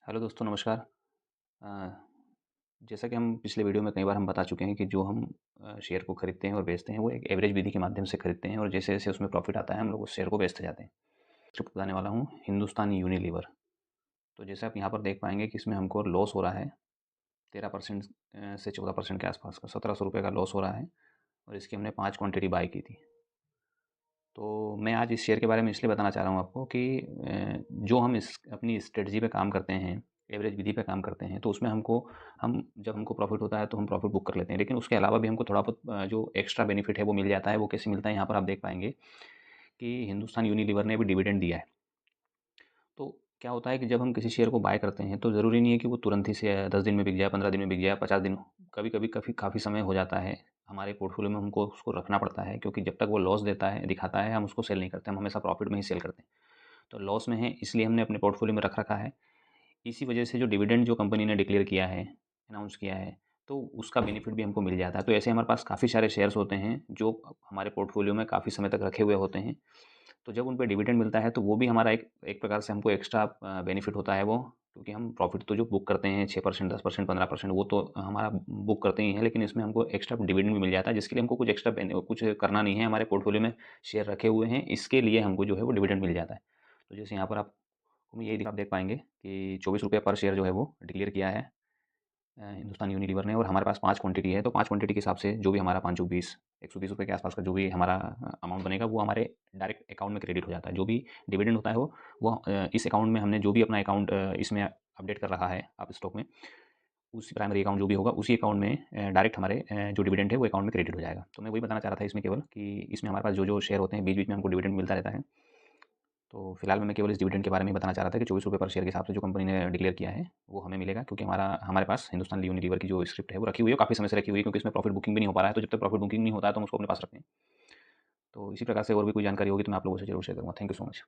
Hello दोस्तों, नमस्कार। अ, जैसा कि हम पिछले वीडियो में कई बार हम बता चुके हैं कि जो हम शेयर को खरीदते हैं और बेचते हैं वो एक एवरेज विधि के माध्यम से खरीदते हैं और जैसे-जैसे उसमें प्रॉफ़िट आता है हम लोग उस शेयर को बेचते जाते हैं। तो बताने वाला हूँ हिंदुस्तान यूनिलीवर। तो जैसे आप यहाँ पर देख पाएँगे कि इसमें हमको लॉस हो रहा है 13% से 14% के आस-पास का ₹1700 का लॉस हो रहा है और इसकी हमने 5 क्वांटिटी बाय की थी। तो मैं आज इस शेयर के बारे में इसलिए बताना चाह रहा हूँ आपको कि जो हम इस अपनी स्ट्रेटजी पे काम करते हैं, एवरेज विधि पे काम करते हैं, तो उसमें हम जब हमको प्रॉफ़िट होता है तो हम प्रॉफ़िट बुक कर लेते हैं। लेकिन उसके अलावा भी हमको थोड़ा बहुत जो एक्स्ट्रा बेनिफिट है वो मिल जाता है। वो कैसे मिलता है यहाँ पर आप देख पाएँगे कि हिंदुस्तान यूनिलीवर ने अभी डिविडेंड दिया है। तो क्या होता है कि जब हम किसी शेयर को बाय करते हैं तो ज़रूरी नहीं है कि वो तुरंत ही से 10 दिन में बिक जाए, 15 दिन में बिक जाए, 50 दिन, कभी-कभी काफ़ी समय हो जाता है। हमारे पोर्टफ़ोलियो में हमको उसको रखना पड़ता है क्योंकि जब तक वो लॉस देता है दिखाता है हम उसको सेल नहीं करते, हम हमेशा प्रॉफ़िट में ही सेल करते हैं। तो लॉस में है इसलिए हमने अपने पोर्टफ़ोलियो में रख रखा है। इसी वजह से जो डिविडेंड जो कंपनी ने डिक्लेयर किया है, अनाउंस किया है, तो उसका बेनिफिट भी हमको मिल जाता है। तो ऐसे हमारे पास काफ़ी सारे शेयर्स होते हैं जो हमारे पोर्टफ़ोलियो में काफ़ी समय तक रखे हुए होते हैं। तो जब उन पे डिविडेंड मिलता है तो वो भी हमारा एक एक प्रकार से हमको एक्स्ट्रा बेनिफिट होता है वो, क्योंकि हम प्रॉफ़िट तो जो बुक करते हैं 6%, 10%, 15% वो तो हमारा बुक करते ही हैं, लेकिन इसमें हमको एक्स्ट्रा डिविडेंड भी मिल जाता है जिसके लिए हमको कुछ एक्स्ट्रा कुछ करना नहीं है। हमारे पोर्टफ़ोलियो में शेयर रखे हुए हैं, इसके लिए हमको जो है वो डिविडेंड मिल जाता है। तो जैसे यहाँ पर आप यही आप देख पाएँगे कि ₹24 पर शेयर जो है वो डिक्लेयर किया है हिंदुस्तान यूनिलीवर ने, और हमारे पास 5 क्वांटिटी है, तो 5 क्वांटिटी के हिसाब से जो भी हमारा 5 चौक 20, ₹120 के आस-पास का जो भी हमारा अमाउंट बनेगा वो हमारे डायरेक्ट अकाउंट में क्रेडिट हो जाता है। जो भी डिविडेंड होता है वो इस अकाउंट में हमने जो भी अपना अकाउंट इसमें अपडेट कर रखा है आप स्टॉक में, उसी प्राइमरी अकाउंट जो भी होगा उसी अकाउंट में डायरेक्ट हमारे जो डिविडेंड है वो अकाउंट में क्रेडिट हो जाएगा। तो मैं वही बताना चाह रहा था इसमें केवल कि इसमें हमारे पास जो-जो शेयर होते हैं बीच-बीच में हमको डिविडेंड मिलता रहता है। तो फिलहाल में मैं केवल इस डिविडेंड के बारे में ही बताना चाह रहा था कि ₹24 पर शेयर के हिसाब से जो कंपनी ने डिक्लेयर किया है, वो हमें मिलेगा, क्योंकि हमारे पास हिंदुस्तान यूनिलीवर की जो स्क्रिप्ट है वो रखी हुई है, काफ़ी समय से रखी हुई है, क्योंकि इसमें प्रॉफिट बुकिंग भी नहीं हो पा रहा है। तो जब तक प्रॉफिट बुकिंग नहीं होता है तो हम उसको अपने पास रखते हैं। तो इसी प्रकार से और भी कोई जानकारी होगी तो मैं आप लोगों से ज़रूर शेयर करूँगा। Thank you so much.